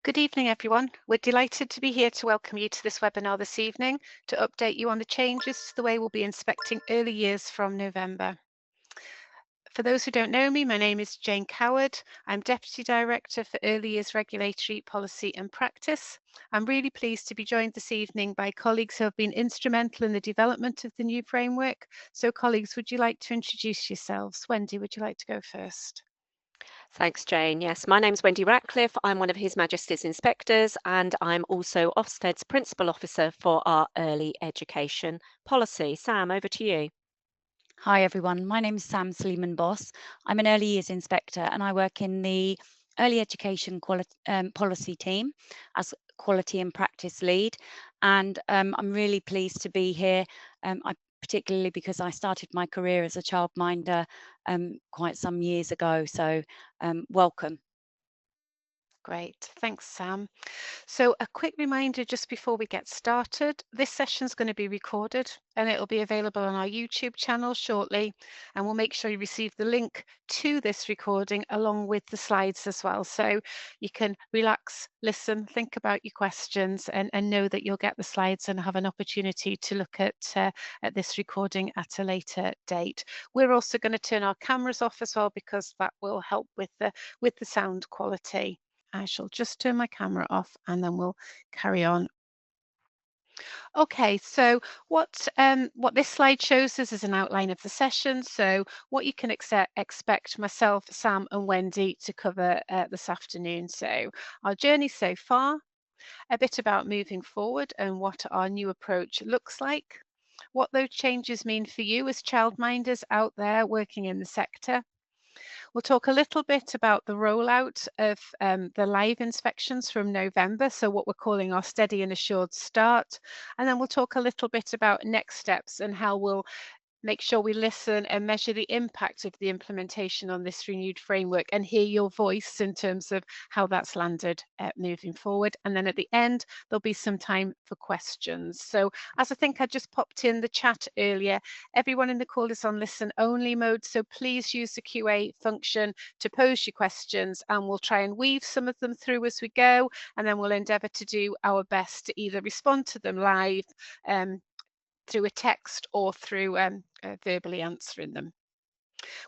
Good evening, everyone. We're delighted to be here to welcome you to this webinar this evening to update you on the changes to the way we'll be inspecting early years from November. For those who don't know me, my name is Jayne. I'm Deputy Director for Early Years Regulatory Policy and Practice. I'm really pleased to be joined this evening by colleagues who have been instrumental in the development of the new framework. So colleagues, would you like to introduce yourselves? Wendy, would you like to go first? Thanks, Jane. Yes, my name's Wendy Ratcliff. I'm one of His Majesty's Inspectors, and I'm also Ofsted's Principal Officer for our Early Education Policy. Sam, over to you. Hi everyone, my name is Sleeman-Boss. I'm an early years inspector and I work in the early education policy team as quality and practice lead. And I'm really pleased to be here, particularly because I started my career as a childminder quite some years ago. So welcome. Great, thanks, Sam. So a quick reminder just before we get started, this session is going to be recorded and it will be available on our YouTube channel shortly. And we'll make sure you receive the link to this recording along with the slides as well. So you can relax, listen, think about your questions and know that you'll get the slides and have an opportunity to look at this recording at a later date. We're also going to turn our cameras off as well because that will help with the sound quality. I shall just turn my camera off and then we'll carry on. Okay, so what this slide shows us is an outline of the session. So what you can expect myself, Sam and Wendy to cover this afternoon. So our journey so far, a bit about moving forward and what our new approach looks like, what those changes mean for you as childminders out there working in the sector. We'll talk a little bit about the rollout of the live inspections from November, so what we're calling our steady and assured start. And then we'll talk a little bit about next steps and how we'll make sure we listen and measure the impact of the implementation on this renewed framework and hear your voice in terms of how that's landed moving forward. And then at the end, there'll be some time for questions. So as I think I just popped in the chat earlier, everyone in the call is on listen only mode. So please use the QA function to pose your questions and we'll try and weave some of them through as we go. And then we'll endeavour to do our best to either respond to them live through a text or through verbally answering them.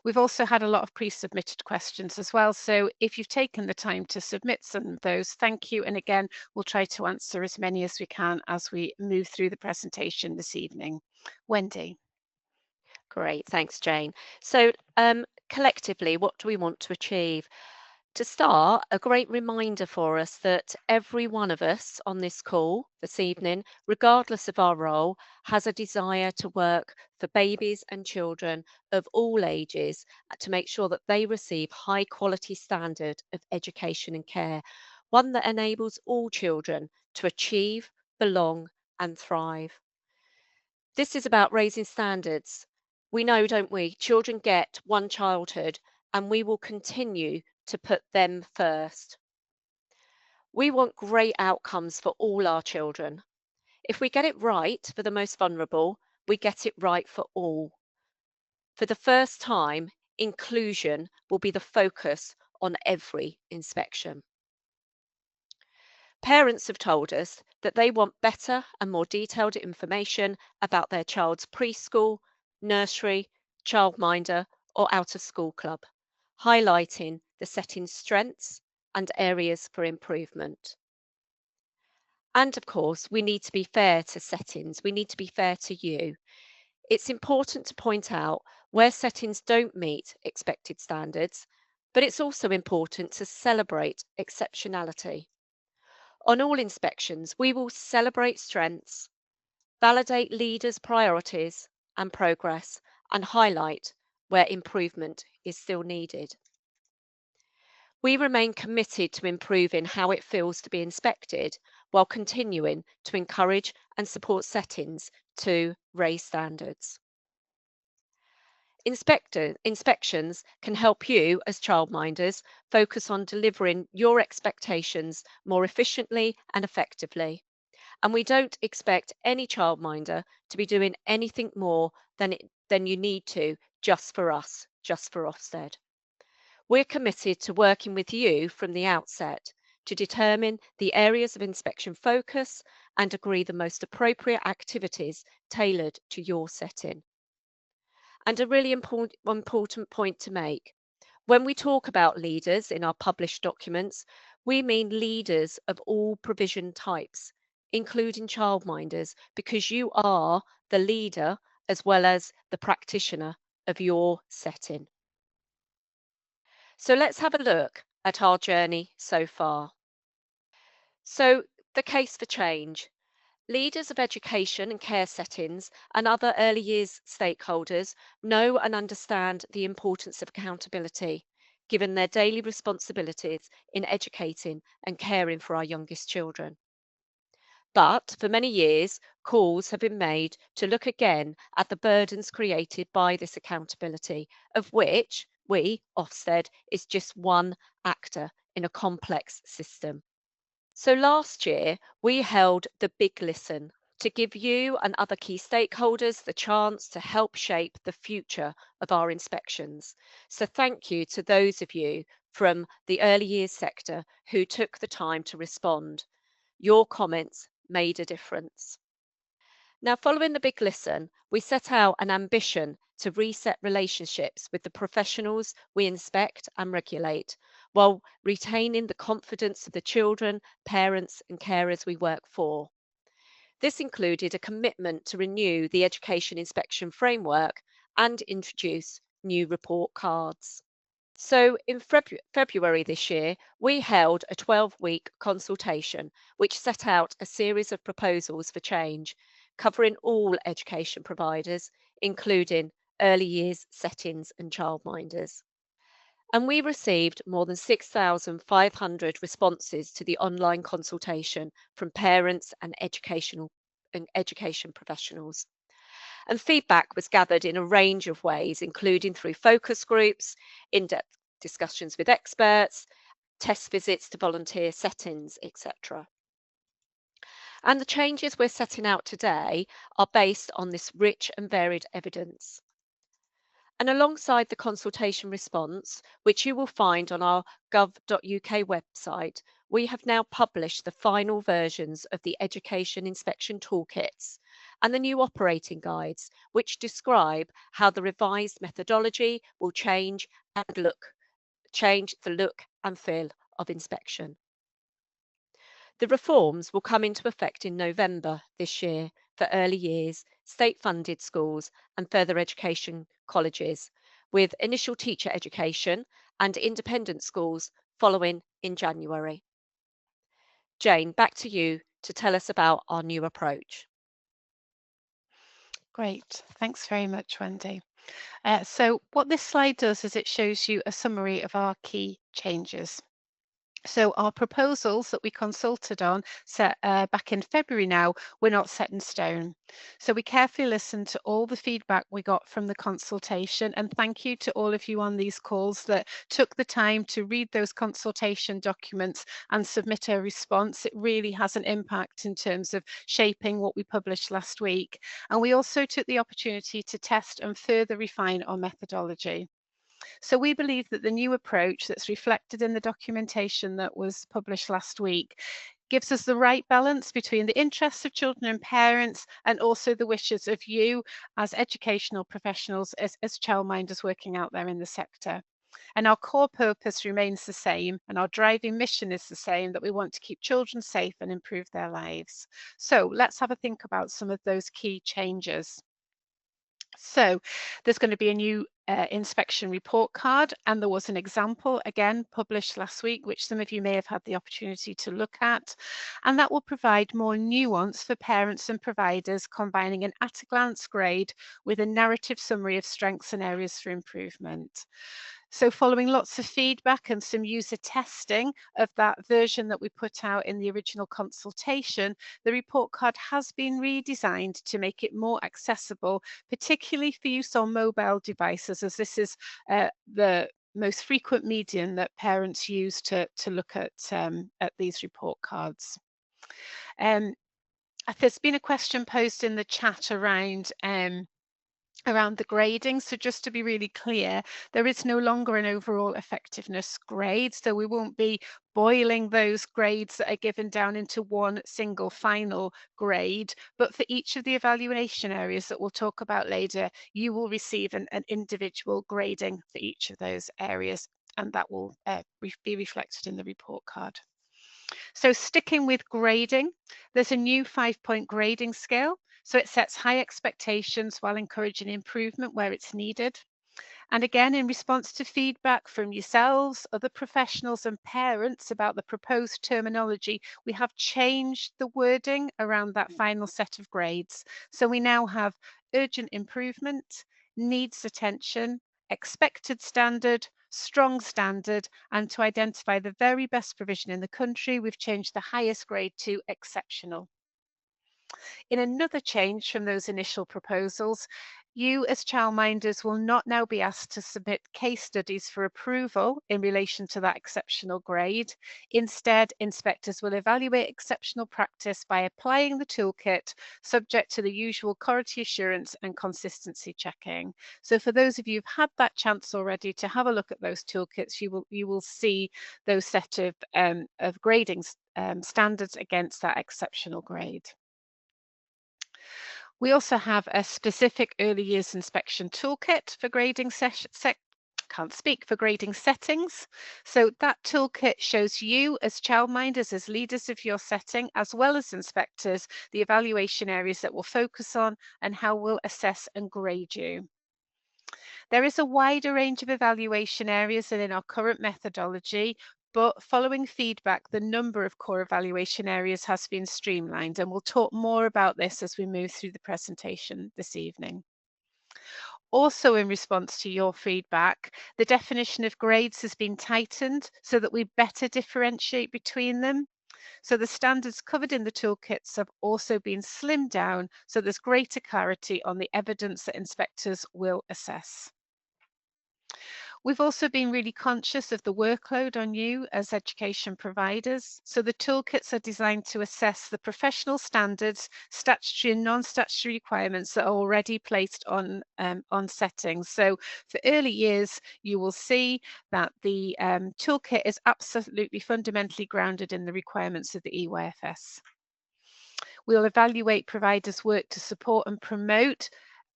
We've also had a lot of pre-submitted questions as well. So if you've taken the time to submit some of those, thank you. And again, we'll try to answer as many as we can as we move through the presentation this evening. Wendy. Great, thanks, Jane. So collectively, what do we want to achieve? To start, a great reminder for us that every one of us on this call this evening, regardless of our role, has a desire to work for babies and children of all ages to make sure that they receive high quality standard of education and care, one that enables all children to achieve, belong and thrive. This is about raising standards. We know, don't we? Children get one childhood and we will continue to put them first. We want great outcomes for all our children. If we get it right for the most vulnerable, we get it right for all. For the first time, inclusion will be the focus on every inspection. Parents have told us that they want better and more detailed information about their child's preschool, nursery, childminder, or out of school club, highlighting the setting's strengths and areas for improvement. And of course, we need to be fair to settings. We need to be fair to you. It's important to point out where settings don't meet expected standards, but it's also important to celebrate exceptionality. On all inspections, we will celebrate strengths, validate leaders' priorities and progress, and highlight where improvement is still needed. We remain committed to improving how it feels to be inspected while continuing to encourage and support settings to raise standards. Inspections can help you as childminders focus on delivering your expectations more efficiently and effectively. And we don't expect any childminder to be doing anything more than you need to just for us, just for Ofsted. We're committed to working with you from the outset to determine the areas of inspection focus and agree the most appropriate activities tailored to your setting. And a really important point to make. When we talk about leaders in our published documents, we mean leaders of all provision types, including childminders, because you are the leader as well as the practitioner of your setting. So let's have a look at our journey so far. So, the case for change. Leaders of education and care settings and other early years stakeholders know and understand the importance of accountability, given their daily responsibilities in educating and caring for our youngest children. But for many years, calls have been made to look again at the burdens created by this accountability, of which we, Ofsted, is just one actor in a complex system. So last year, we held the Big Listen to give you and other key stakeholders the chance to help shape the future of our inspections. So thank you to those of you from the early years sector who took the time to respond. Your comments made a difference. Now, following the Big Listen, we set out an ambition to reset relationships with the professionals we inspect and regulate, while retaining the confidence of the children, parents, and carers we work for. This included a commitment to renew the education inspection framework and introduce new report cards. So in February this year, we held a 12-week consultation which set out a series of proposals for change, covering all education providers, including early years settings and childminders. And we received more than 6,500 responses to the online consultation from parents and education professionals. And feedback was gathered in a range of ways, including through focus groups, in-depth discussions with experts, test visits to volunteer settings, etc. And the changes we're setting out today are based on this rich and varied evidence. And alongside the consultation response, which you will find on our gov.uk website, we have now published the final versions of the Education Inspection Toolkits and the new operating guides, which describe how the revised methodology will change the look and feel of inspection. The reforms will come into effect in November this year for early years, state-funded schools and further education colleges, with initial teacher education and independent schools following in January. Jayne, back to you to tell us about our new approach. Great. Thanks very much, Wendy. So what this slide does is it shows you a summary of our key changes. So our proposals that we consulted on set back in February now were not set in stone. So we carefully listened to all the feedback we got from the consultation, and thank you to all of you on these calls that took the time to read those consultation documents and submit a response. It really has an impact in terms of shaping what we published last week. And we also took the opportunity to test and further refine our methodology. So we believe that the new approach that's reflected in the documentation that was published last week gives us the right balance between the interests of children and parents and also the wishes of you as educational professionals, as childminders working out there in the sector. And our core purpose remains the same, and our driving mission is the same, that we want to keep children safe and improve their lives. So let's have a think about some of those key changes. So there's going to be a new inspection report card, and there was an example again published last week, which some of you may have had the opportunity to look at, and that will provide more nuance for parents and providers, combining an at-a-glance grade with a narrative summary of strengths and areas for improvement. So following lots of feedback and some user testing of that version that we put out in the original consultation, the report card has been redesigned to make it more accessible, particularly for use on mobile devices, as this is the most frequent medium that parents use to look at these report cards. There's been a question posed in the chat around around the grading. So just to be really clear, there is no longer an overall effectiveness grade. So we won't be boiling those grades that are given down into one single final grade. But for each of the evaluation areas that we'll talk about later, you will receive an individual grading for each of those areas. And that will be reflected in the report card. So sticking with grading, there's a new 5-point grading scale. So it sets high expectations while encouraging improvement where it's needed. And again, in response to feedback from yourselves, other professionals and parents about the proposed terminology, we have changed the wording around that final set of grades. So we now have urgent improvement, needs attention, expected standard, strong standard, and to identify the very best provision in the country, we've changed the highest grade to exceptional. In another change from those initial proposals, you as childminders will not now be asked to submit case studies for approval in relation to that exceptional grade. Instead, inspectors will evaluate exceptional practice by applying the toolkit, subject to the usual quality assurance and consistency checking. So for those of you who've had that chance already to have a look at those toolkits, you will see those set of grading standards against that exceptional grade. We also have a specific early years inspection toolkit for grading for grading settings. So that toolkit shows you as childminders, as leaders of your setting, as well as inspectors, the evaluation areas that we'll focus on and how we'll assess and grade you. There is a wider range of evaluation areas than in our current methodology, but following feedback, the number of core evaluation areas has been streamlined, and we'll talk more about this as we move through the presentation this evening. Also, in response to your feedback, the definition of grades has been tightened so that we better differentiate between them. So the standards covered in the toolkits have also been slimmed down so there's greater clarity on the evidence that inspectors will assess. We've also been really conscious of the workload on you as education providers. So the toolkits are designed to assess the professional standards, statutory and non-statutory requirements that are already placed on settings. So for early years, you will see that the toolkit is absolutely fundamentally grounded in the requirements of the EYFS. We'll evaluate providers' work to support and promote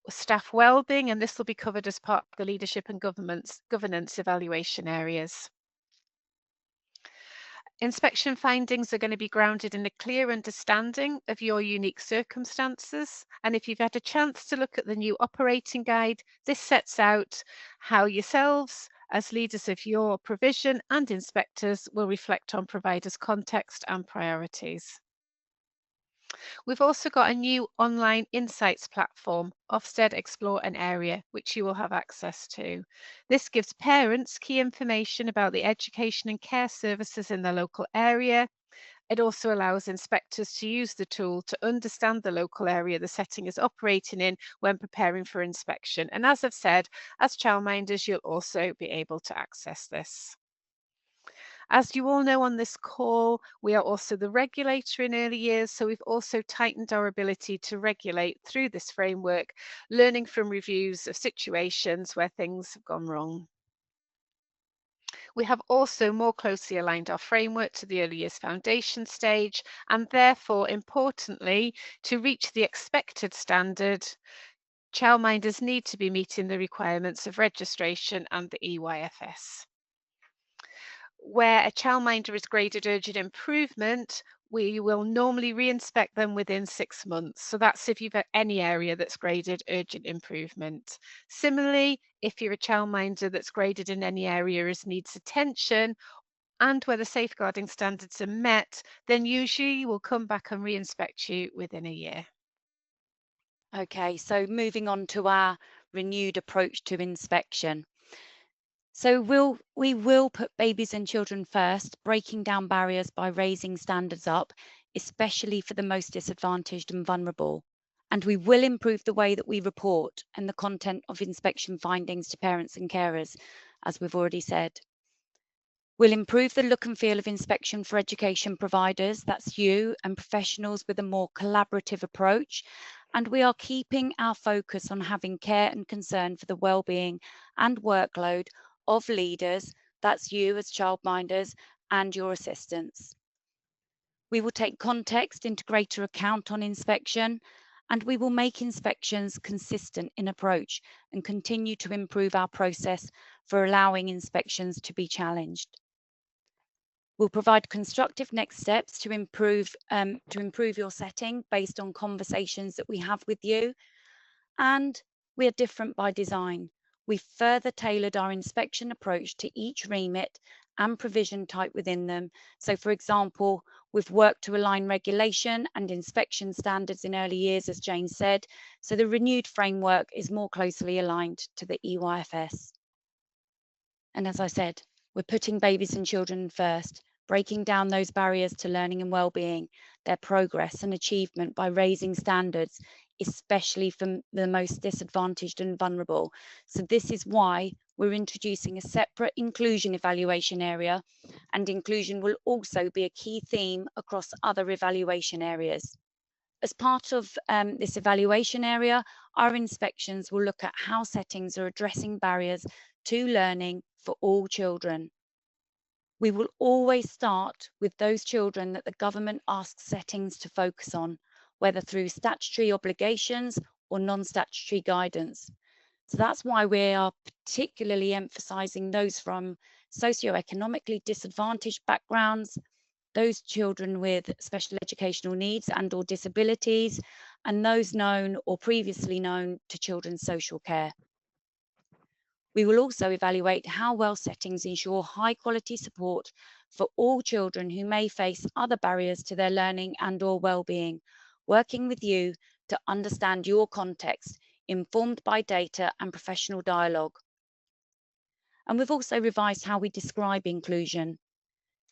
staff wellbeing, and this will be covered as part of the leadership and governance evaluation areas. Inspection findings are going to be grounded in a clear understanding of your unique circumstances. And if you've had a chance to look at the new operating guide, this sets out how yourselves, as leaders of your provision and inspectors, will reflect on providers' context and priorities. We've also got a new online insights platform, Ofsted Explore an Area, which you will have access to. This gives parents key information about the education and care services in their local area. It also allows inspectors to use the tool to understand the local area the setting is operating in when preparing for inspection. And as I've said, as childminders, you'll also be able to access this. As you all know on this call, we are also the regulator in early years, so we've also tightened our ability to regulate through this framework, learning from reviews of situations where things have gone wrong. We have also more closely aligned our framework to the early years foundation stage, and therefore, importantly, to reach the expected standard, childminders need to be meeting the requirements of registration and the EYFS. Where a childminder is graded urgent improvement, we will normally re-inspect them within 6 months. So that's if you've got any area that's graded urgent improvement. Similarly, if you're a childminder that's graded in any area as needs attention and where the safeguarding standards are met, then usually we'll come back and re-inspect you within a year. Okay, so moving on to our renewed approach to inspection. So we will put babies and children first, breaking down barriers by raising standards up, especially for the most disadvantaged and vulnerable. And we will improve the way that we report and the content of inspection findings to parents and carers, as we've already said. We'll improve the look and feel of inspection for education providers, that's you, and professionals with a more collaborative approach. And we are keeping our focus on having care and concern for the well-being and workload of leaders, that's you as childminders and your assistants. We will take context into greater account on inspection, and we will make inspections consistent in approach and continue to improve our process for allowing inspections to be challenged. We'll provide constructive next steps to improve your setting based on conversations that we have with you. And we are different by design. We further tailored our inspection approach to each remit and provision type within them. So, for example, we've worked to align regulation and inspection standards in early years, as Jayne said, so the renewed framework is more closely aligned to the EYFS. And as I said, we're putting babies and children first, breaking down those barriers to learning and well-being, their progress and achievement by raising standards, especially for the most disadvantaged and vulnerable. So this is why we're introducing a separate inclusion evaluation area, and inclusion will also be a key theme across other evaluation areas. As part of this evaluation area, our inspections will look at how settings are addressing barriers to learning for all children. We will always start with those children that the government asks settings to focus on, whether through statutory obligations or non-statutory guidance. So that's why we are particularly emphasising those from socioeconomically disadvantaged backgrounds, those children with special educational needs and or disabilities, and those known or previously known to children's social care. We will also evaluate how well settings ensure high quality support for all children who may face other barriers to their learning and or well-being, working with you to understand your context, informed by data and professional dialogue. And we've also revised how we describe inclusion.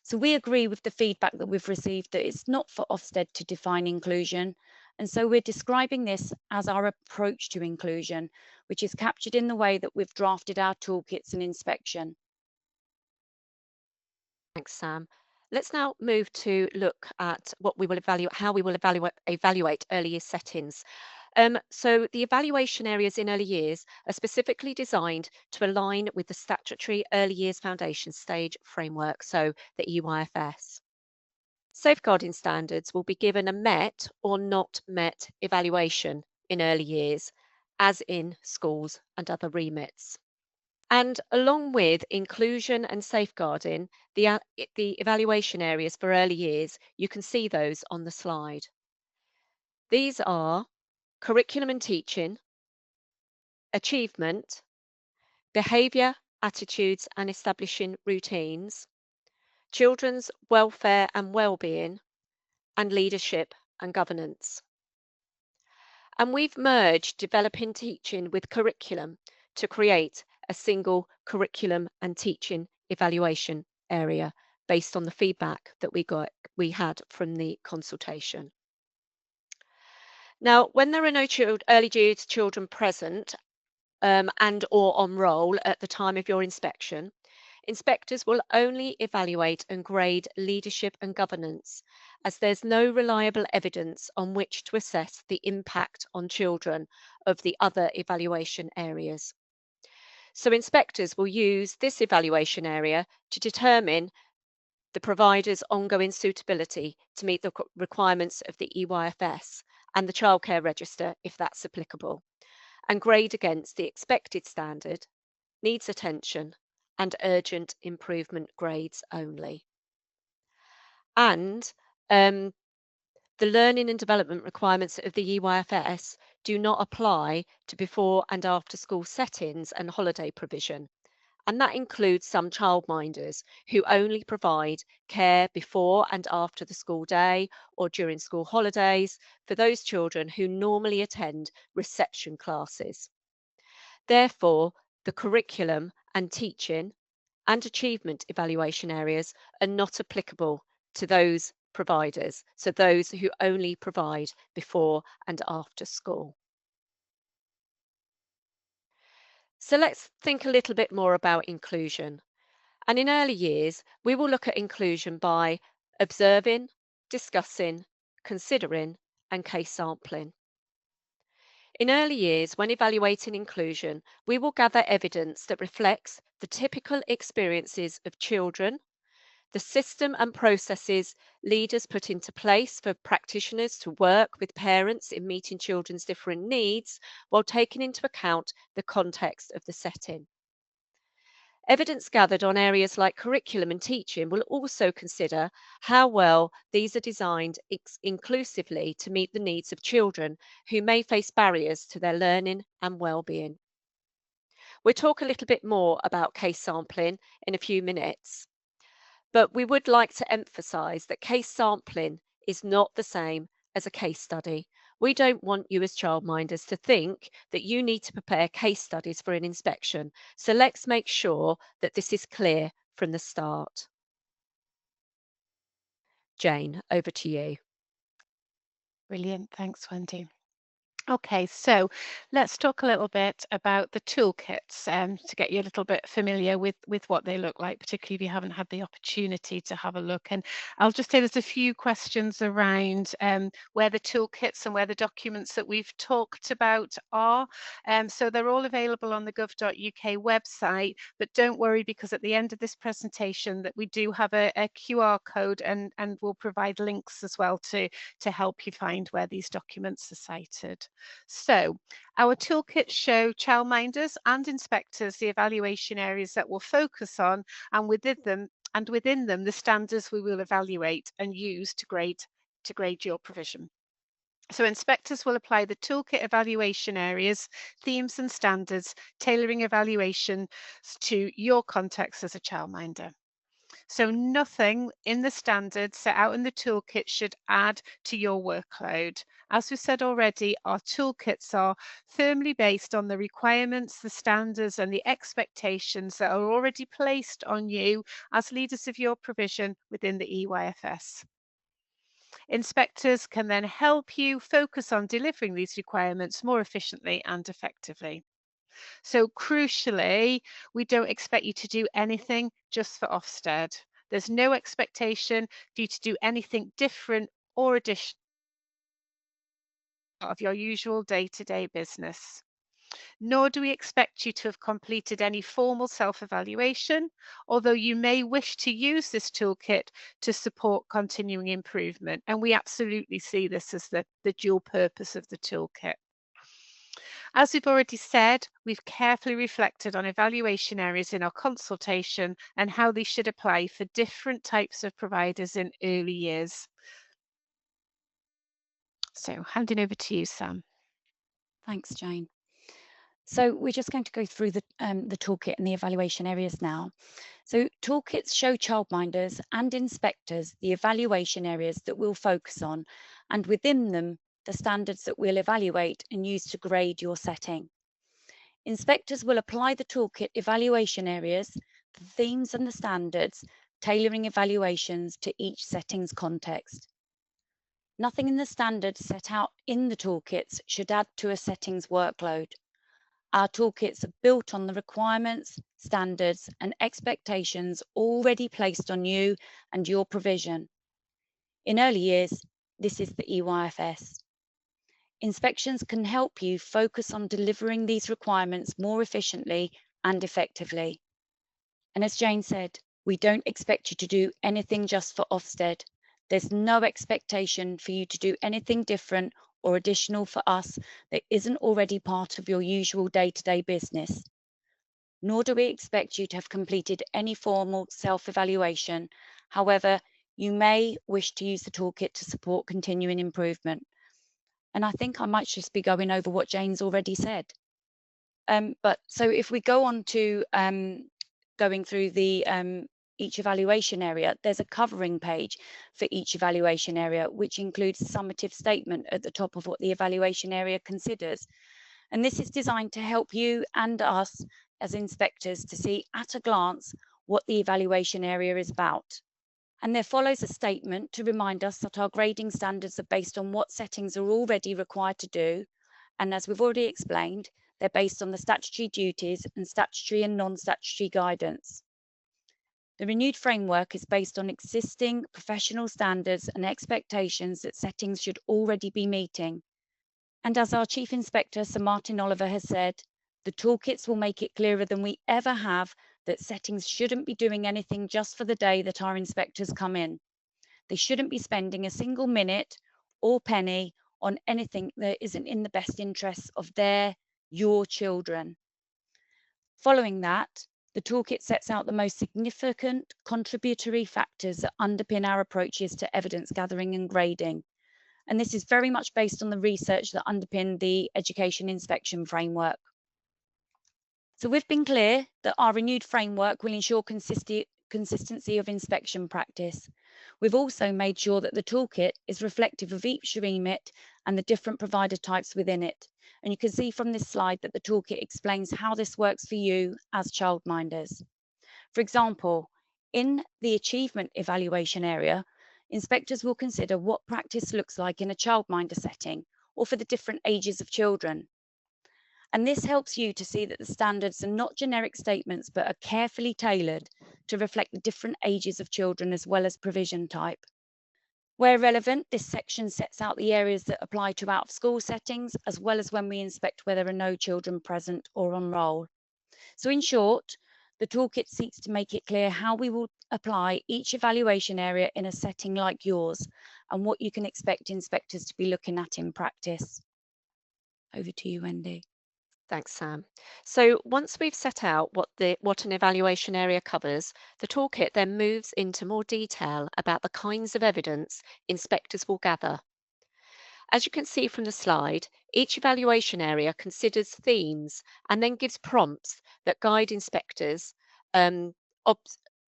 So we agree with the feedback that we've received that it's not for Ofsted to define inclusion. And so we're describing this as our approach to inclusion, which is captured in the way that we've drafted our toolkits and inspection. Thanks, Sam. Let's now move to look at what we will evaluate, how we will evaluate early years settings. So the evaluation areas in early years are specifically designed to align with the statutory early years foundation stage framework, so the EYFS. Safeguarding standards will be given a met or not met evaluation in early years, as in schools and other remits. And along with inclusion and safeguarding, the evaluation areas for early years, you can see those on the slide. These are curriculum and teaching, achievement, behaviour, attitudes and establishing routines, children's welfare and well-being, and leadership and governance. And we've merged developing teaching with curriculum to create a single curriculum and teaching evaluation area based on the feedback that we had from the consultation. Now, when there are no early years children present and or on roll at the time of your inspection, inspectors will only evaluate and grade leadership and governance, as there's no reliable evidence on which to assess the impact on children of the other evaluation areas. So inspectors will use this evaluation area to determine the provider's ongoing suitability to meet the requirements of the EYFS and the childcare register if that's applicable, and grade against the expected standard, needs attention, and urgent improvement grades only. And the learning and development requirements of the EYFS do not apply to before and after school settings and holiday provision. And that includes some childminders who only provide care before and after the school day or during school holidays for those children who normally attend reception classes. Therefore, the curriculum and teaching and achievement evaluation areas are not applicable to those providers, so those who only provide before and after school. So let's think a little bit more about inclusion. And in early years, we will look at inclusion by observing, discussing, considering, and case sampling. In early years, when evaluating inclusion, we will gather evidence that reflects the typical experiences of children, the system and processes leaders put into place for practitioners to work with parents in meeting children's different needs while taking into account the context of the setting. Evidence gathered on areas like curriculum and teaching will also consider how well these are designed inclusively to meet the needs of children who may face barriers to their learning and well-being. We'll talk a little bit more about case sampling in a few minutes, but we would like to emphasise that case sampling is not the same as a case study. We don't want you as childminders to think that you need to prepare case studies for an inspection. So let's make sure that this is clear from the start. Jayne, over to you. Brilliant. Thanks, Wendy. Okay, so let's talk a little bit about the toolkits to get you a little bit familiar with what they look like, particularly if you haven't had the opportunity to have a look. And I'll just say there's a few questions around where the toolkits and where the documents that we've talked about are. So they're all available on the gov.uk website, but don't worry, because at the end of this presentation that we do have a QR code, and we'll provide links as well to help you find where these documents are cited. So our toolkits show childminders and inspectors the evaluation areas that we'll focus on, and within them the standards we will evaluate and use to grade your provision. So inspectors will apply the toolkit evaluation areas, themes and standards, tailoring evaluation to your context as a childminder. So nothing in the standards set out in the toolkit should add to your workload. As we said already, our toolkits are firmly based on the requirements, the standards and the expectations that are already placed on you as leaders of your provision within the EYFS. Inspectors can then help you focus on delivering these requirements more efficiently and effectively. So crucially, we don't expect you to do anything just for Ofsted. There's no expectation for you to do anything different or additional of your usual day-to-day business. Nor do we expect you to have completed any formal self-evaluation, although you may wish to use this toolkit to support continuing improvement. And we absolutely see this as the dual purpose of the toolkit. As we've already said, we've carefully reflected on evaluation areas in our consultation and how these should apply for different types of providers in early years. So handing over to you, Sam. Thanks, Jayne. So we're just going to go through the toolkit and the evaluation areas now. So toolkits show childminders and inspectors the evaluation areas that we'll focus on, and within them, the standards that we'll evaluate and use to grade your setting. Inspectors will apply the toolkit evaluation areas, the themes and the standards, tailoring evaluations to each setting's context. Nothing in the standards set out in the toolkits should add to a setting's workload. Our toolkits are built on the requirements, standards, and expectations already placed on you and your provision. In early years, this is the EYFS. Inspections can help you focus on delivering these requirements more efficiently and effectively. And as Jayne said, we don't expect you to do anything just for Ofsted. There's no expectation for you to do anything different or additional for us that isn't already part of your usual day-to-day business. Nor do we expect you to have completed any formal self-evaluation. However, you may wish to use the toolkit to support continuing improvement. And I think I might just be going over what Jayne's already said. So if we go on to going through the each evaluation area, there's a covering page for each evaluation area, which includes a summative statement at the top of what the evaluation area considers. And this is designed to help you and us as inspectors to see at a glance what the evaluation area is about. And there follows a statement to remind us that our grading standards are based on what settings are already required to do. And as we've already explained, they're based on the statutory duties and statutory and non-statutory guidance. The renewed framework is based on existing professional standards and expectations that settings should already be meeting. And as our Chief Inspector, Sir Martin Oliver, has said, the toolkits will make it clearer than we ever have that settings shouldn't be doing anything just for the day that our inspectors come in. They shouldn't be spending a single minute or penny on anything that isn't in the best interests of your children. Following that, the toolkit sets out the most significant contributory factors that underpin our approaches to evidence gathering and grading. And this is very much based on the research that underpinned the education inspection framework. So we've been clear that our renewed framework will ensure consistency of inspection practice. We've also made sure that the toolkit is reflective of each remit and the different provider types within it. And you can see from this slide that the toolkit explains how this works for you as childminders. For example, in the achievement evaluation area, inspectors will consider what practice looks like in a childminder setting or for the different ages of children. And this helps you to see that the standards are not generic statements, but are carefully tailored to reflect the different ages of children as well as provision type. Where relevant, this section sets out the areas that apply to out-of-school settings, as well as when we inspect where there are no children present or on roll. So in short, the toolkit seeks to make it clear how we will apply each evaluation area in a setting like yours and what you can expect inspectors to be looking at in practice. Over to you, Wendy. Thanks, Sam. So once we've set out what an evaluation area covers, the toolkit then moves into more detail about the kinds of evidence inspectors will gather. As you can see from the slide, each evaluation area considers themes and then gives prompts that um,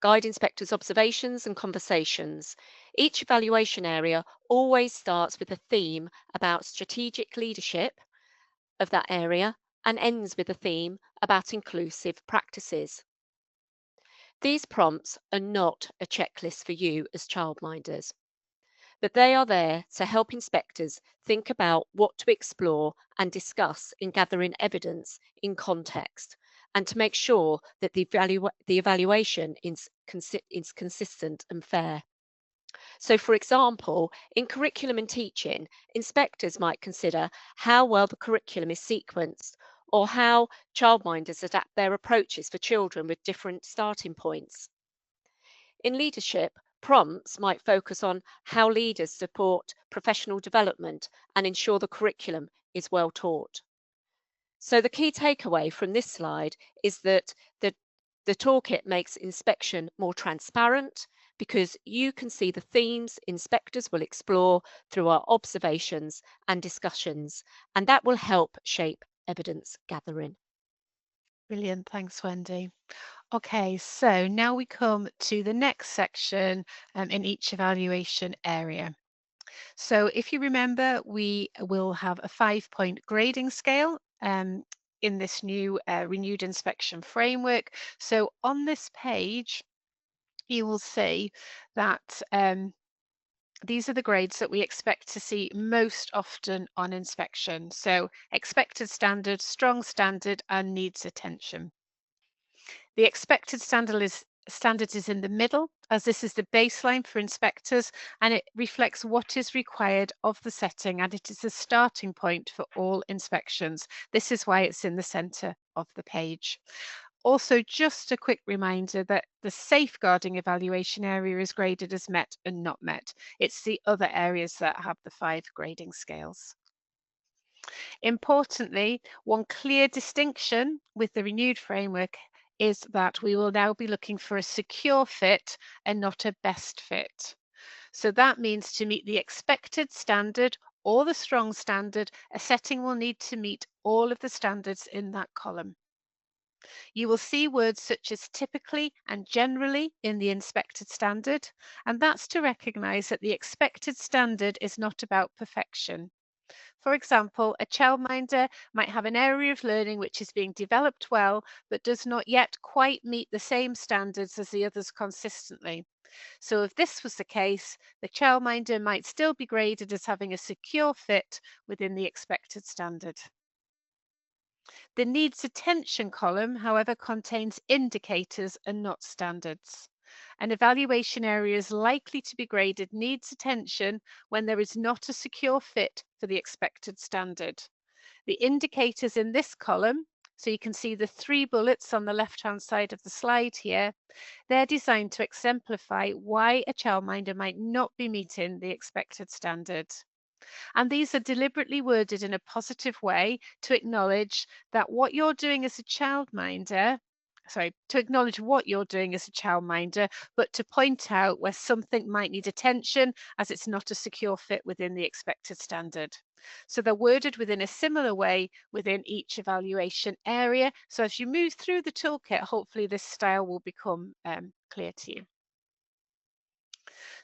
guide inspectors' observations and conversations. Each evaluation area always starts with a theme about strategic leadership of that area and ends with a theme about inclusive practices. These prompts are not a checklist for you as childminders, but they are there to help inspectors think about what to explore and discuss in gathering evidence in context, and to make sure that the evaluation is consistent and fair. So, for example, in curriculum and teaching, inspectors might consider how well the curriculum is sequenced or how childminders adapt their approaches for children with different starting points. In leadership, prompts might focus on how leaders support professional development and ensure the curriculum is well taught. So the key takeaway from this slide is that the toolkit makes inspection more transparent because you can see the themes inspectors will explore through our observations and discussions, and that will help shape evidence gathering. Brilliant. Thanks, Wendy. Okay, so now we come to the next section in each evaluation area. So if you remember, we will have a 5-point grading scale in this new renewed inspection framework. So on this page, you will see that these are the grades that we expect to see most often on inspection. So expected standard, strong standard, and needs attention. The expected standard is in the middle, as this is the baseline for inspectors, and it reflects what is required of the setting, and it is the starting point for all inspections. This is why it's in the centre of the page. Also, just a quick reminder that the safeguarding evaluation area is graded as met and not met. It's the other areas that have the 5 grading scales. Importantly, one clear distinction with the renewed framework is that we will now be looking for a secure fit and not a best fit. So that means to meet the expected standard or the strong standard, a setting will need to meet all of the standards in that column. You will see words such as typically and generally in the inspected standard, and that's to recognise that the expected standard is not about perfection. For example, a childminder might have an area of learning which is being developed well, but does not yet quite meet the same standards as the others consistently. So if this was the case, the childminder might still be graded as having a secure fit within the expected standard. The needs attention column, however, contains indicators and not standards. An evaluation area is likely to be graded needs attention when there is not a secure fit for the expected standard. The indicators in this column, so you can see the 3 bullets on the left-hand side of the slide here, they're designed to exemplify why a childminder might not be meeting the expected standard. And these are deliberately worded in a positive way to acknowledge that what you're doing as a childminder, to acknowledge what you're doing as a childminder, but to point out where something might need attention as it's not a secure fit within the expected standard. So they're worded within a similar way within each evaluation area. So as you move through the toolkit, hopefully this style will become clear to you.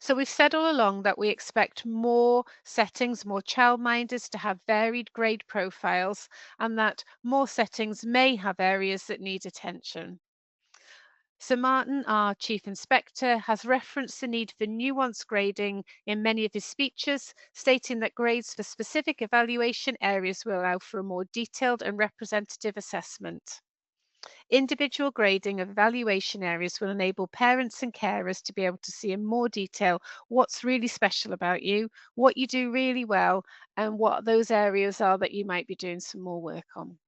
So we've said all along that we expect more settings, more childminders to have varied grade profiles, and that more settings may have areas that need attention. Sir Martin, our Chief Inspector, has referenced the need for nuanced grading in many of his speeches, stating that grades for specific evaluation areas will allow for a more detailed and representative assessment. Individual grading of evaluation areas will enable parents and carers to be able to see in more detail what's really special about you, what you do really well, and what those areas are that you might be doing some more work on.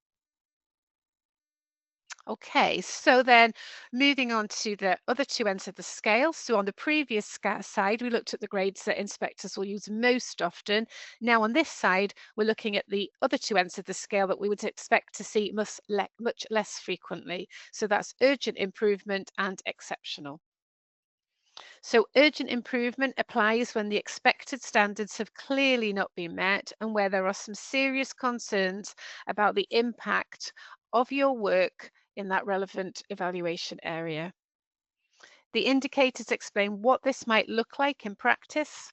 Okay, so then moving on to the other two ends of the scale. So on the previous side, we looked at the grades that inspectors will use most often. Now on this side, we're looking at the other two ends of the scale that we would expect to see much less frequently. So that's urgent improvement and exceptional. So urgent improvement applies when the expected standards have clearly not been met and where there are some serious concerns about the impact of your work in that relevant evaluation area. The indicators explain what this might look like in practice.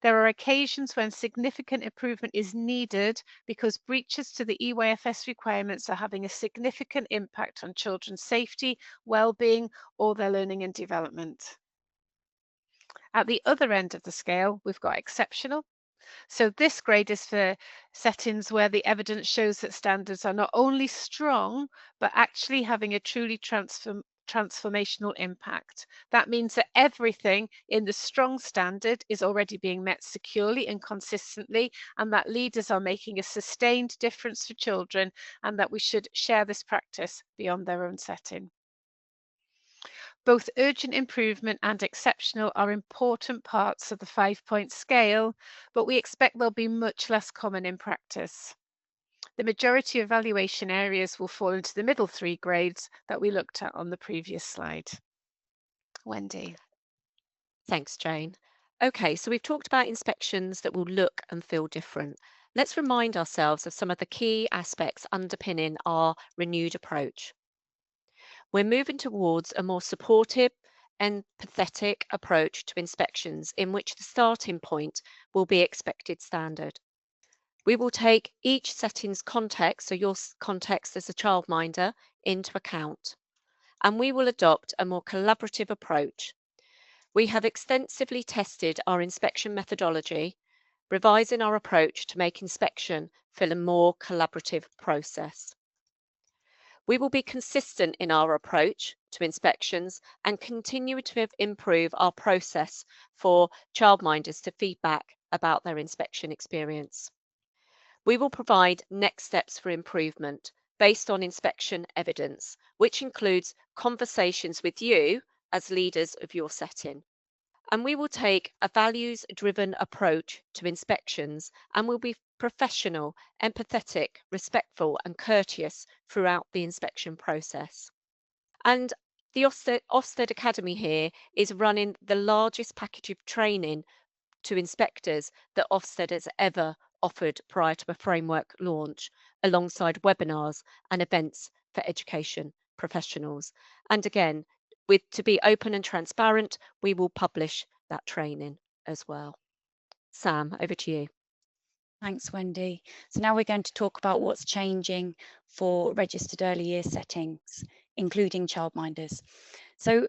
There are occasions when significant improvement is needed because breaches to the EYFS requirements are having a significant impact on children's safety, well-being, or their learning and development. At the other end of the scale, we've got exceptional. So this grade is for settings where the evidence shows that standards are not only strong, but actually having a truly transformational impact. That means that everything in the strong standard is already being met securely and consistently, and that leaders are making a sustained difference for children, and that we should share this practice beyond their own setting. Both urgent improvement and exceptional are important parts of the 5-point scale, but we expect they'll be much less common in practice. The majority of evaluation areas will fall into the middle 3 grades that we looked at on the previous slide. Wendy. Thanks, Jane. Okay, so we've talked about inspections that will look and feel different. Let's remind ourselves of some of the key aspects underpinning our renewed approach. We're moving towards a more supportive and empathetic approach to inspections in which the starting point will be expected standard. We will take each setting's context, so your context as a childminder, into account, and we will adopt a more collaborative approach. We have extensively tested our inspection methodology, revising our approach to make inspection feel a more collaborative process. We will be consistent in our approach to inspections and continue to improve our process for childminders to feedback about their inspection experience. We will provide next steps for improvement based on inspection evidence, which includes conversations with you as leaders of your setting. And we will take a values-driven approach to inspections and will be professional, empathetic, respectful and courteous throughout the inspection process. And the Ofsted Academy here is running the largest package of training to inspectors that Ofsted has ever offered prior to a framework launch, alongside webinars and events for education professionals. And again, to be open and transparent, we will publish that training as well. Sam, over to you. Thanks, Wendy. So now we're going to talk about what's changing for registered early year settings, including childminders. So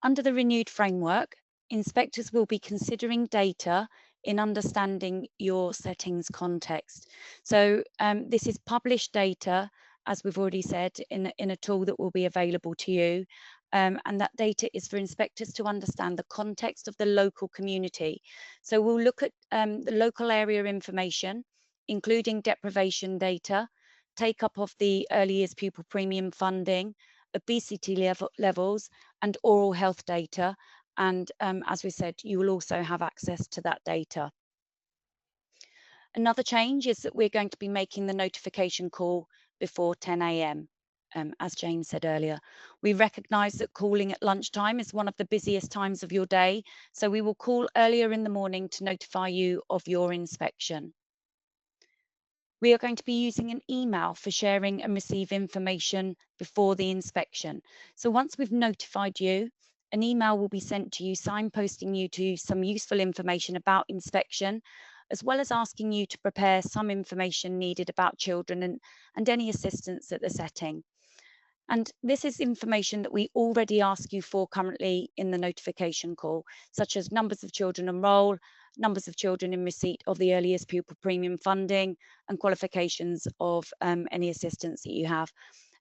under the renewed framework, inspectors will be considering data in understanding your settings context. So this is published data, as we've already said, in a tool that will be available to you. and that data is for inspectors to understand the context of the local community. So we'll look at the local area information, including deprivation data, take up of the early years pupil premium funding, obesity levels, and oral health data. And as we said, you will also have access to that data. Another change is that we're going to be making the notification call before 10 a.m. As Jayne said earlier. We recognise that calling at lunchtime is one of the busiest times of your day, so we will call earlier in the morning to notify you of your inspection. We are going to be using an email for sharing and receive information before the inspection. So once we've notified you, an email will be sent to you signposting you to some useful information about inspection, as well as asking you to prepare some information needed about children and any assistance at the setting. And this is information that we already ask you for currently in the notification call, such as numbers of children enroll, numbers of children in receipt of the earliest pupil premium funding, and qualifications of any assistance that you have.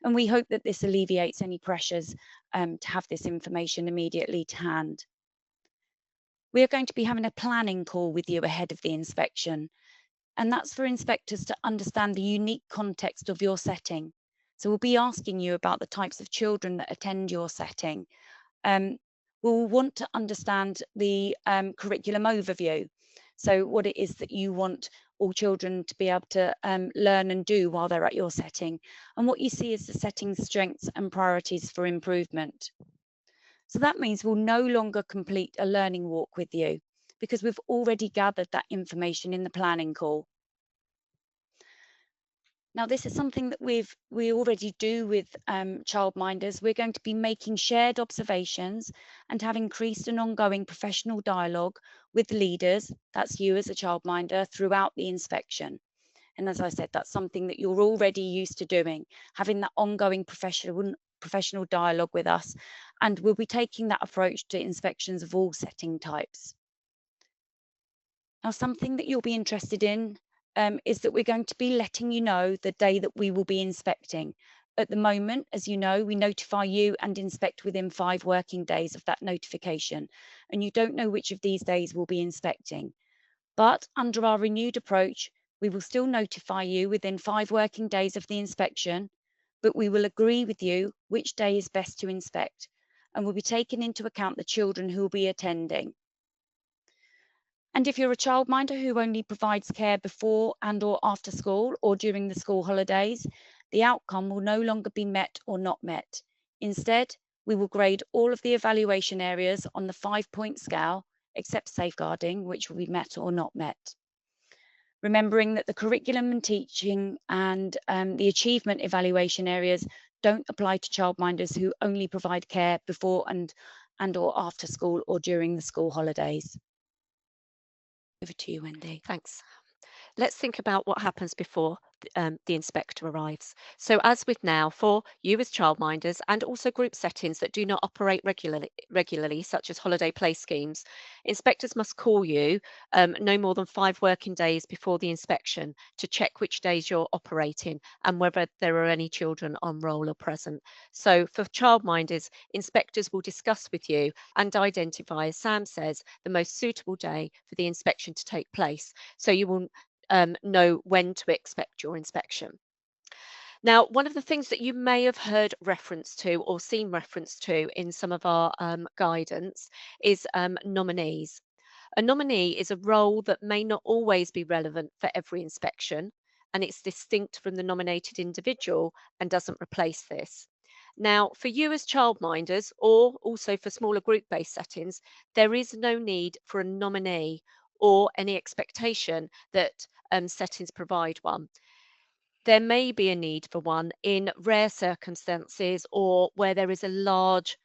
And we hope that this alleviates any pressures to have this information immediately to hand. We are going to be having a planning call with you ahead of the inspection, and that's for inspectors to understand the unique context of your setting. So we'll be asking you about the types of children that attend your setting. We'll want to understand the curriculum overview. So what it is that you want all children to be able to learn and do while they're at your setting, and what you see as the setting's strengths and priorities for improvement. So that means we'll no longer complete a learning walk with you because we've already gathered that information in the planning call. Now, this is something that we already do with childminders. We're going to be making shared observations and have increased and ongoing professional dialogue with leaders, that's you as a childminder, throughout the inspection. And as I said, that's something that you're already used to doing, having that ongoing professional dialogue with us. And we'll be taking that approach to inspections of all setting types. Now, something that you'll be interested in is that we're going to be letting you know the day that we will be inspecting. At the moment, as you know, we notify you and inspect within 5 working days of that notification, and you don't know which of these days we'll be inspecting. But under our renewed approach, we will still notify you within 5 working days of the inspection, but we will agree with you which day is best to inspect, and will be taking into account the children who will be attending. And if you're a childminder who only provides care before and or after school or during the school holidays, the outcome will no longer be met or not met. Instead, we will grade all of the evaluation areas on the 5-point scale, except safeguarding, which will be met or not met. Remembering that the curriculum and teaching and the achievement evaluation areas don't apply to childminders who only provide care before and or after school or during the school holidays. Over to you, Wendy. Thanks. Let's think about what happens before the inspector arrives. So as with now, for you as childminders and also group settings that do not operate regularly, such as holiday play schemes, inspectors must call you no more than 5 working days before the inspection to check which days you're operating and whether there are any children on roll or present. So for childminders, inspectors will discuss with you and identify, as Sam says, the most suitable day for the inspection to take place. So you will know when to expect your inspection. Now, one of the things that you may have heard reference to or seen reference to in some of our guidance is nominees. A nominee is a role that may not always be relevant for every inspection, and it's distinct from the nominated individual and doesn't replace this. Now, for you as childminders or also for smaller group-based settings, there is no need for a nominee or any expectation that settings provide one. There may be a need for one in rare circumstances or where there is a large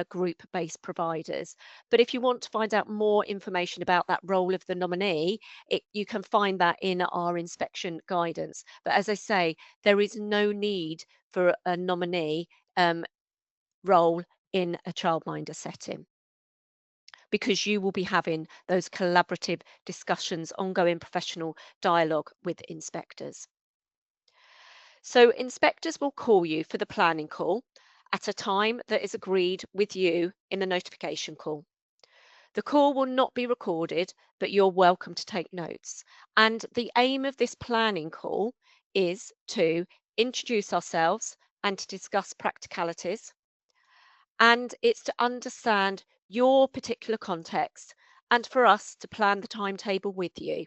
group-based providers. But if you want to find out more information about that role of the nominee, you can find that in our inspection guidance. But as I say, there is no need for a nominee role in a childminder setting, because you will be having those collaborative discussions, ongoing professional dialogue with inspectors. So inspectors will call you for the planning call, at a time that is agreed with you in the notification call. The call will not be recorded, but you're welcome to take notes. And the aim of this planning call is to introduce ourselves and to discuss practicalities. And it's to understand your particular context and for us to plan the timetable with you.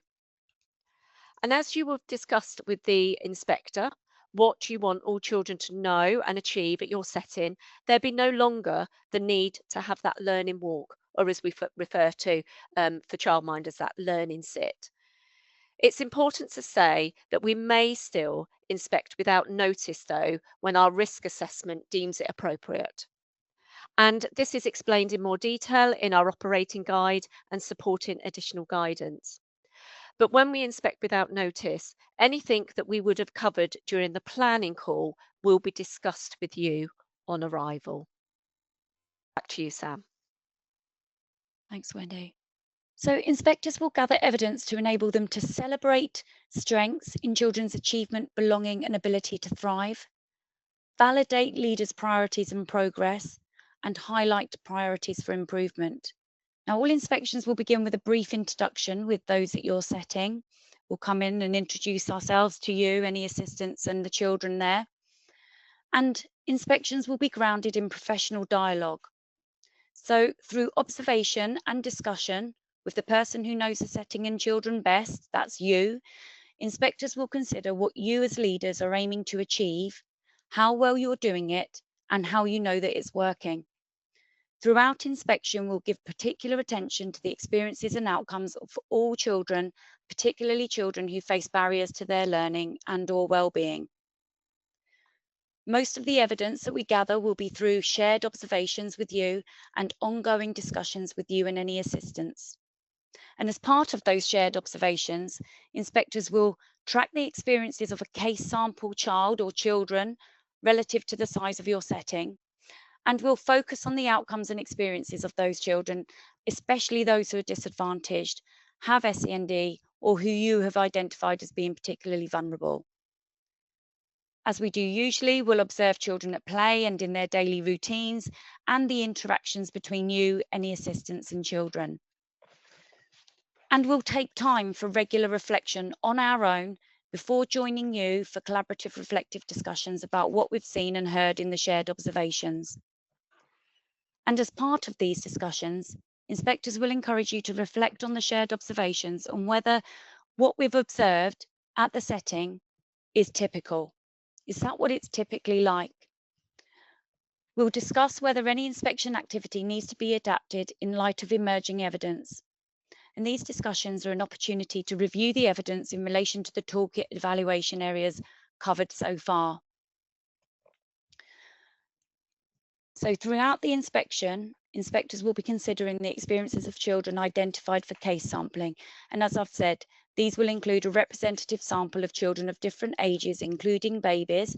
And as you have discussed with the inspector, what you want all children to know and achieve at your setting, there be no longer the need to have that learning walk, or as we refer to for childminders, that learning sit. It's important to say that we may still inspect without notice, though, when our risk assessment deems it appropriate. And this is explained in more detail in our operating guide and supporting additional guidance. But when we inspect without notice, anything that we would have covered during the planning call will be discussed with you on arrival. Back to you, Sam. Thanks, Wendy. So inspectors will gather evidence to enable them to celebrate strengths in children's achievement, belonging and ability to thrive, validate leaders' priorities and progress, and highlight priorities for improvement. Now, all inspections will begin with a brief introduction with those at your setting. We'll come in and introduce ourselves to you, any assistants and the children there. And inspections will be grounded in professional dialogue. So through observation and discussion with the person who knows the setting and children best, that's you, inspectors will consider what you as leaders are aiming to achieve, how well you're doing it, and how you know that it's working. Throughout inspection, we'll give particular attention to the experiences and outcomes of all children, particularly children who face barriers to their learning and/or well-being. Most of the evidence that we gather will be through shared observations with you and ongoing discussions with you and any assistants. And as part of those shared observations, inspectors will track the experiences of a case sample child or children relative to the size of your setting, and we'll focus on the outcomes and experiences of those children, especially those who are disadvantaged, have SEND, or who you have identified as being particularly vulnerable. As we do usually, we'll observe children at play and in their daily routines and the interactions between you, any assistants and children. And we'll take time for regular reflection on our own before joining you for collaborative reflective discussions about what we've seen and heard in the shared observations. And as part of these discussions, inspectors will encourage you to reflect on the shared observations on whether what we've observed at the setting is typical. Is that what it's typically like? We'll discuss whether any inspection activity needs to be adapted in light of emerging evidence. And these discussions are an opportunity to review the evidence in relation to the toolkit evaluation areas covered so far. So throughout the inspection, inspectors will be considering the experiences of children identified for case sampling. And as I've said, these will include a representative sample of children of different ages, including babies,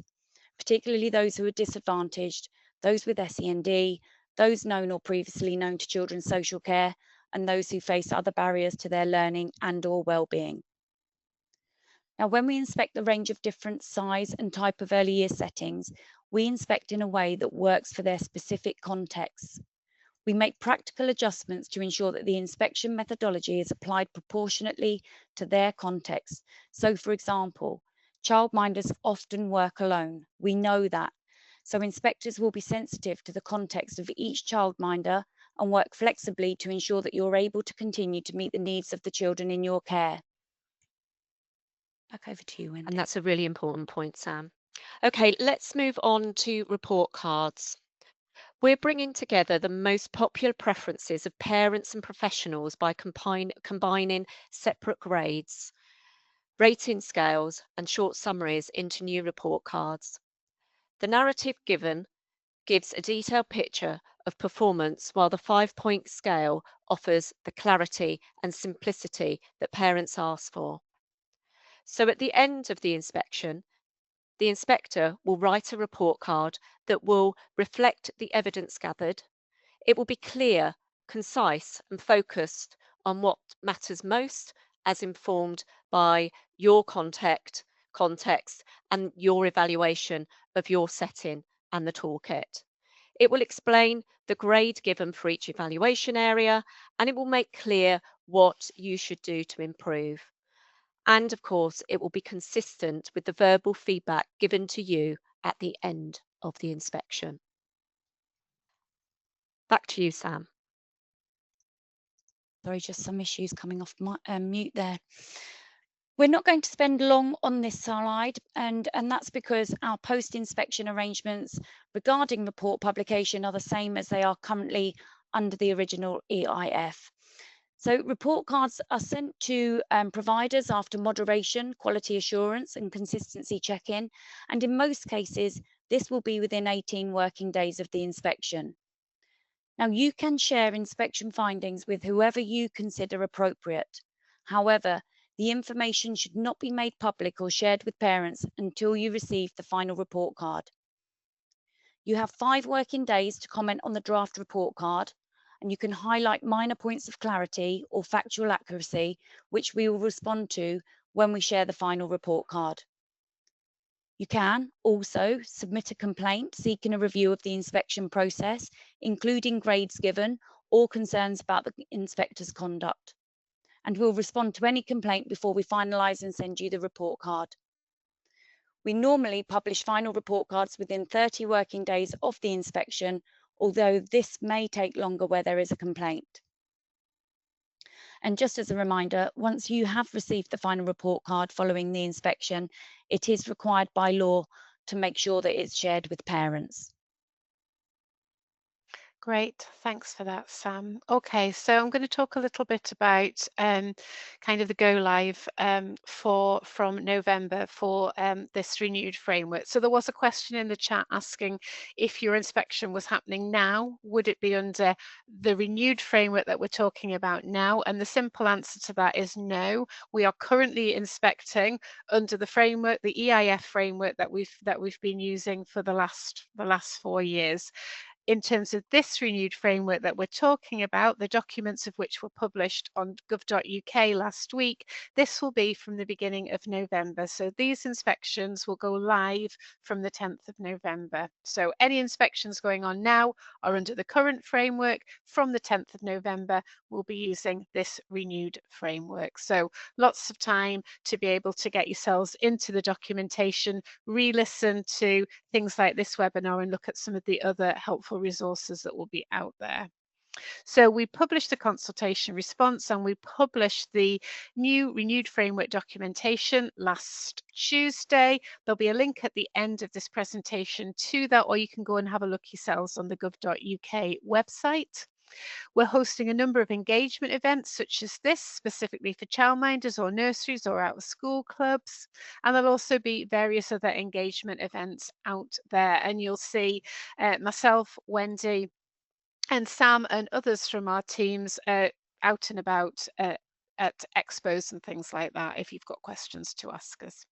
particularly those who are disadvantaged, those with SEND, those known or previously known to children's social care, and those who face other barriers to their learning and/or well-being. Now, when we inspect the range of different size and type of early year settings, we inspect in a way that works for their specific contexts. We make practical adjustments to ensure that the inspection methodology is applied proportionately to their context. So, for example, childminders often work alone. We know that. So inspectors will be sensitive to the context of each childminder and work flexibly to ensure that you're able to continue to meet the needs of the children in your care. Back over to you, Wendy. And that's a really important point, Sam. Okay, let's move on to report cards. We're bringing together the most popular preferences of parents and professionals by combining separate grades, rating scales, and short summaries into new report cards. The narrative given gives a detailed picture of performance, while the 5-point scale offers the clarity and simplicity that parents ask for. So at the end of the inspection, the inspector will write a report card that will reflect the evidence gathered. It will be clear, concise, and focused on what matters most, as informed by your context and your evaluation of your setting and the toolkit. It will explain the grade given for each evaluation area, and it will make clear what you should do to improve. And of course, it will be consistent with the verbal feedback given to you at the end of the inspection. Back to you, Sam. Sorry, just some issues coming off my mute there. We're not going to spend long on this slide, and that's because our post-inspection arrangements regarding report publication are the same as they are currently under the original EIF. So report cards are sent to providers after moderation, quality assurance and consistency check-in, and in most cases, this will be within 18 working days of the inspection. Now, you can share inspection findings with whoever you consider appropriate. However, the information should not be made public or shared with parents until you receive the final report card. You have 5 working days to comment on the draft report card, and you can highlight minor points of clarity or factual accuracy, which we will respond to when we share the final report card. You can also submit a complaint seeking a review of the inspection process, including grades given or concerns about the inspector's conduct. And we'll respond to any complaint before we finalise and send you the report card. We normally publish final report cards within 30 working days of the inspection, although this may take longer where there is a complaint. And just as a reminder, once you have received the final report card following the inspection, it is required by law to make sure that it's shared with parents. Great, thanks for that, Sam. Okay, so I'm going to talk a little bit about kind of the go live from November for this renewed framework. So there was a question in the chat asking if your inspection was happening now, would it be under the renewed framework that we're talking about now? And the simple answer to that is no. We are currently inspecting under the framework, the EIF framework that we've been using for the last 4 years. In terms of this renewed framework that we're talking about, the documents of which were published on gov.uk last week, this will be from the beginning of November. So these inspections will go live from the 10th of November. So any inspections going on now are under the current framework. From the 10th of November, we'll be using this renewed framework. So lots of time to be able to get yourselves into the documentation, re-listen to things like this webinar and look at some of the other helpful resources that will be out there. So we published the consultation response and we published the new renewed framework documentation last Tuesday. There'll be a link at the end of this presentation to that, or you can go and have a look yourselves on the gov.uk website. We're hosting a number of engagement events such as this, specifically for childminders or nurseries or out of school clubs. And there'll also be various other engagement events out there. And you'll see myself, Wendy, and Sam and others from our teams out and about at expos and things like that if you've got questions to ask us.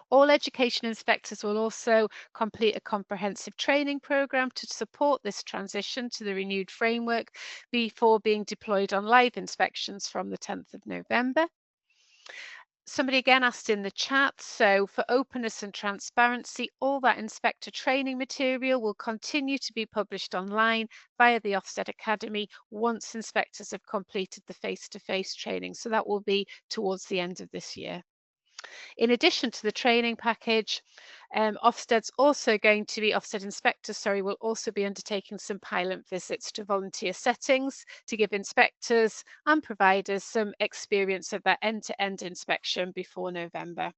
All education inspectors will also complete a comprehensive training programme to support this transition to the renewed framework before being deployed on live inspections from the 10th of November. Somebody again asked in the chat, so for openness and transparency, all that inspector training material will continue to be published online via the Ofsted Academy once inspectors have completed the face-to-face training. So that will be towards the end of this year. In addition to the training package, Ofsted inspectors, will also be undertaking some pilot visits to volunteer settings to give inspectors and providers some experience of that end-to-end inspection before November.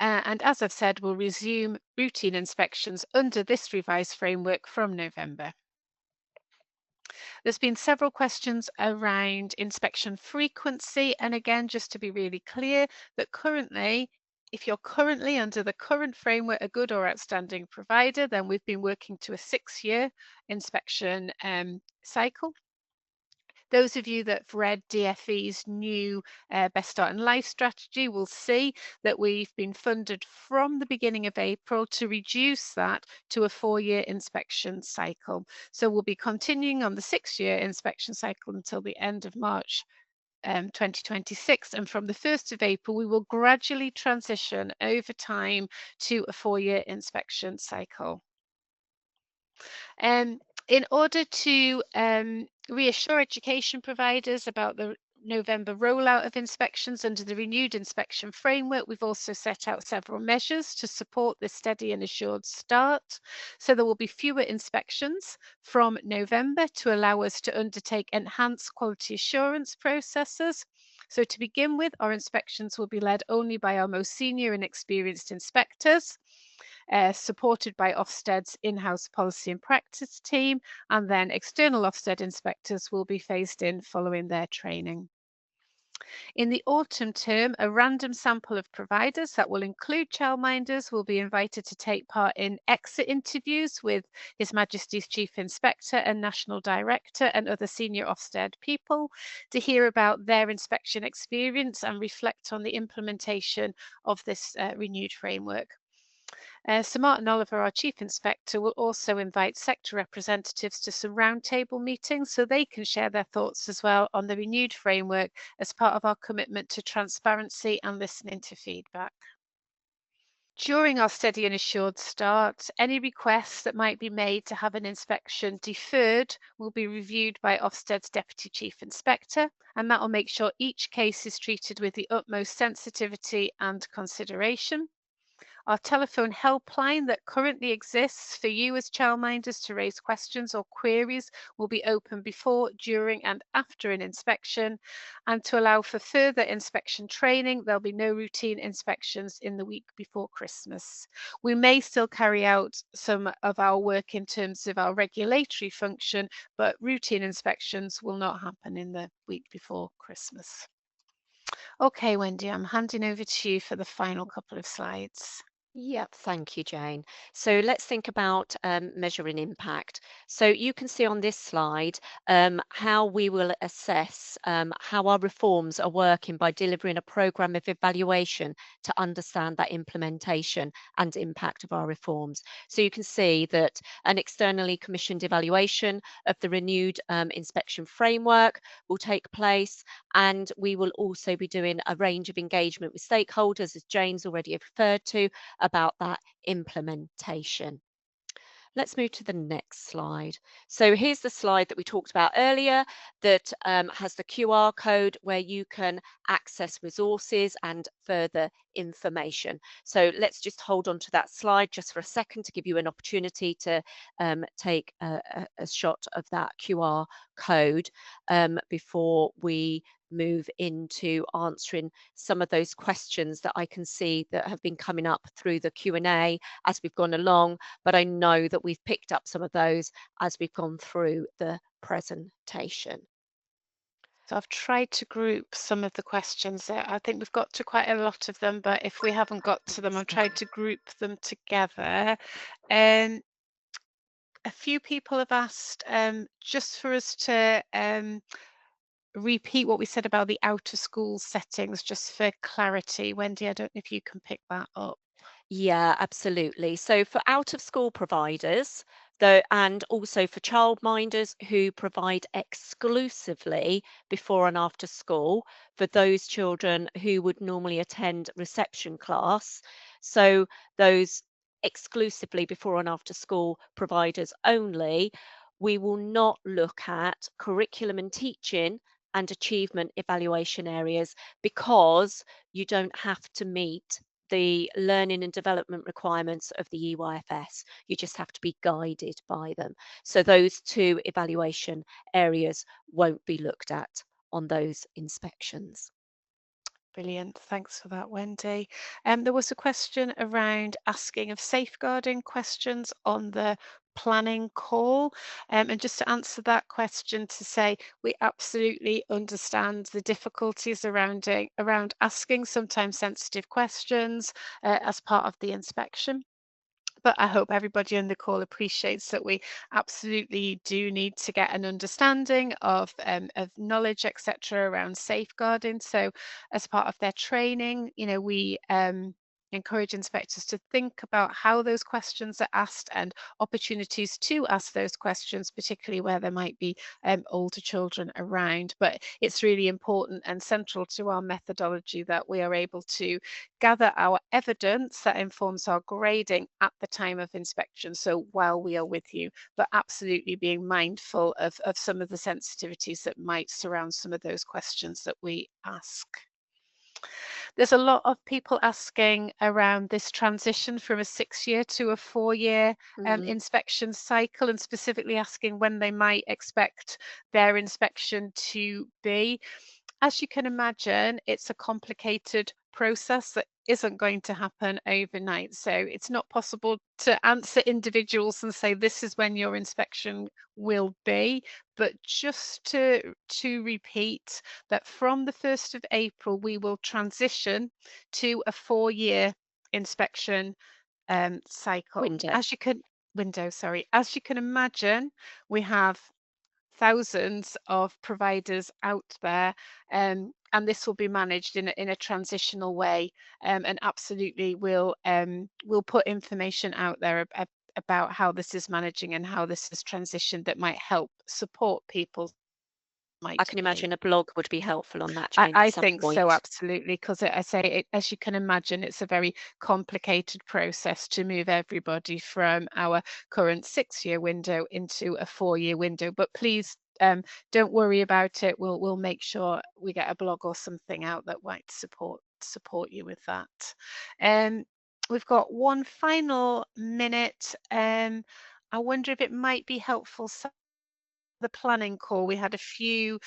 And as I've said, we'll resume routine inspections under this revised framework from November. There's been several questions around inspection frequency. And again, just to be really clear, that currently, if you're currently under the current framework, a good or outstanding provider, then we've been working to a 6-year inspection cycle. Those of you that have read DfE's new Best Start in Life strategy will see that we've been funded from the beginning of April to reduce that to a 4-year inspection cycle. So we'll be continuing on the 6-year inspection cycle until the end of March 2026, and from the 1st of April we will gradually transition over time to a 4-year inspection cycle. In order to reassure education providers about the November rollout of inspections under the renewed inspection framework, we've also set out several measures to support this steady and assured start. So there will be fewer inspections from November to allow us to undertake enhanced quality assurance processes. So to begin with, our inspections will be led only by our most senior and experienced inspectors, supported by Ofsted's in-house policy and practice team, and then external Ofsted inspectors will be phased in following their training. In the autumn term, a random sample of providers that will include childminders will be invited to take part in exit interviews with His Majesty's Chief Inspector and National Director and other senior Ofsted people to hear about their inspection experience and reflect on the implementation of this renewed framework. Sir Martin Oliver, our Chief Inspector, will also invite sector representatives to some roundtable meetings so they can share their thoughts as well on the renewed framework as part of our commitment to transparency and listening to feedback. During our steady and assured start, any requests that might be made to have an inspection deferred will be reviewed by Ofsted's Deputy Chief Inspector, and that will make sure each case is treated with the utmost sensitivity and consideration. Our telephone helpline that currently exists for you as childminders to raise questions or queries will be open before, during and after an inspection. And to allow for further inspection training, there'll be no routine inspections in the week before Christmas. We may still carry out some of our work in terms of our regulatory function, but routine inspections will not happen in the week before Christmas. Okay, Wendy, I'm handing over to you for the final couple of slides. Yep, thank you, Jane. So let's think about measuring impact. So you can see on this slide how we will assess how our reforms are working by delivering a programme of evaluation to understand that implementation and impact of our reforms. So you can see that an externally commissioned evaluation of the renewed inspection framework will take place, and we will also be doing a range of engagement with stakeholders, as Jane's already referred to, about that implementation. Let's move to the next slide. So here's the slide that we talked about earlier that has the QR code where you can access resources and further information. So let's just hold on to that slide just for a second to give you an opportunity to take a shot of that QR code before we move into answering some of those questions that I can see that have been coming up through the Q&A as we've gone along, but I know that we've picked up some of those as we've gone through the presentation. So I've tried to group some of the questions there. I think we've got to quite a lot of them, but if we haven't got to them, I've tried to group them together. A few people have asked just for us to repeat what we said about the out of school settings, just for clarity. Wendy, I don't know if you can pick that up. Yeah, absolutely. So for out of school providers, though, and also for childminders who provide exclusively before and after school for those children who would normally attend reception class. So those exclusively before and after school providers only, we will not look at curriculum and teaching and achievement evaluation areas because you don't have to meet the learning and development requirements of the EYFS. You just have to be guided by them. So those two evaluation areas won't be looked at on those inspections. Brilliant. Thanks for that, Wendy. There was a question around asking of safeguarding questions on the planning call. And just to answer that question, to say we absolutely understand the difficulties around asking sometimes sensitive questions as part of the inspection. But I hope everybody on the call appreciates that we absolutely do need to get an understanding of knowledge, etc., around safeguarding. So, as part of their training, we encourage inspectors to think about how those questions are asked and opportunities to ask those questions, particularly where there might be older children around. But it's really important and central to our methodology that we are able to gather our evidence that informs our grading at the time of inspection. So while we are with you, but absolutely being mindful of some of the sensitivities that might surround some of those questions that we ask. There's a lot of people asking around this transition from a 6-year to a 4-year Mm. inspection cycle, and specifically asking when they might expect their inspection to be. As you can imagine, it's a complicated process that isn't going to happen overnight. So it's not possible to answer individuals and say this is when your inspection will be. But just to repeat that from the 1st of April, we will transition to a 4-year inspection cycle. Window. As you can sorry, as you can imagine, we have thousands of providers out there, and this will be managed in a transitional way. And absolutely, we'll put information out there about how this is managing and how this is transitioned that might help support people I might can be. imagine a blog would be helpful on that, I, Jayne, at I some think so, point. absolutely, because I say, as you can imagine, it's a very complicated process to move everybody from our current 6-year window into a 4-year window. But please don't worry about it. We'll make sure we get a blog or something out that might support you with that. Um, we've got one final minute. I wonder if it might be helpful. The planning call, we had a few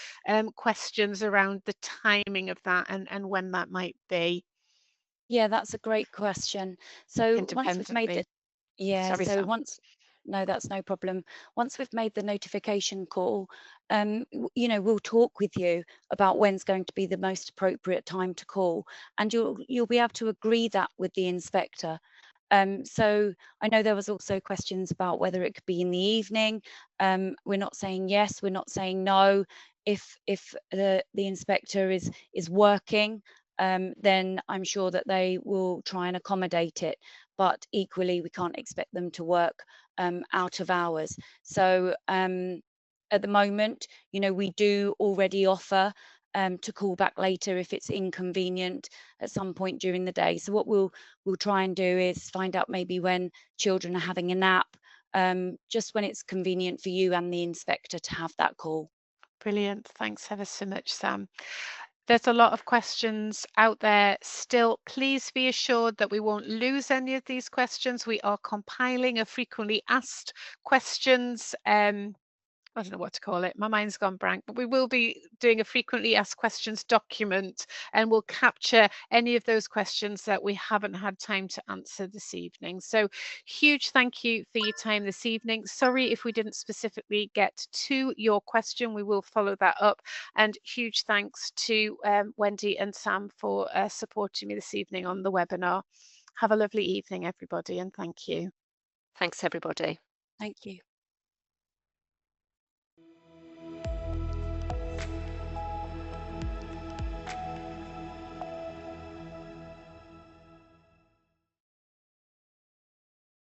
questions around the timing of that and when that might be, Yeah, that's a great question. So once we've made independently. the yeah, Sorry, so Sam. once no, that's no problem. Once we've made the notification call, we'll talk with you about when's going to be the most appropriate time to call, and you'll be able to agree that with the inspector. So I know there was also questions about whether it could be in the evening. We're not saying yes, we're not saying no. If the inspector is working, then I'm sure that they will try and accommodate it. But equally, we can't expect them to work out of hours. So at the moment, we do already offer to call back later if it's inconvenient at some point during the day. So what we'll try and do is find out maybe when children are having a nap, just when it's convenient for you and the inspector to have that call. Brilliant. Thanks ever so much, Sam. There's a lot of questions out there still. Please be assured that we won't lose any of these questions. We are compiling a frequently asked questions I don't know what to call it. My mind's gone blank, but we will be doing a frequently asked questions document, and we'll capture any of those questions that we haven't had time to answer this evening. So huge thank you for your time this evening. Sorry if we didn't specifically get to your question. We will follow that up. And huge thanks to Wendy and Sam for supporting me this evening on the webinar. Have a lovely evening, everybody, and thank you. Thanks, everybody. Thank you.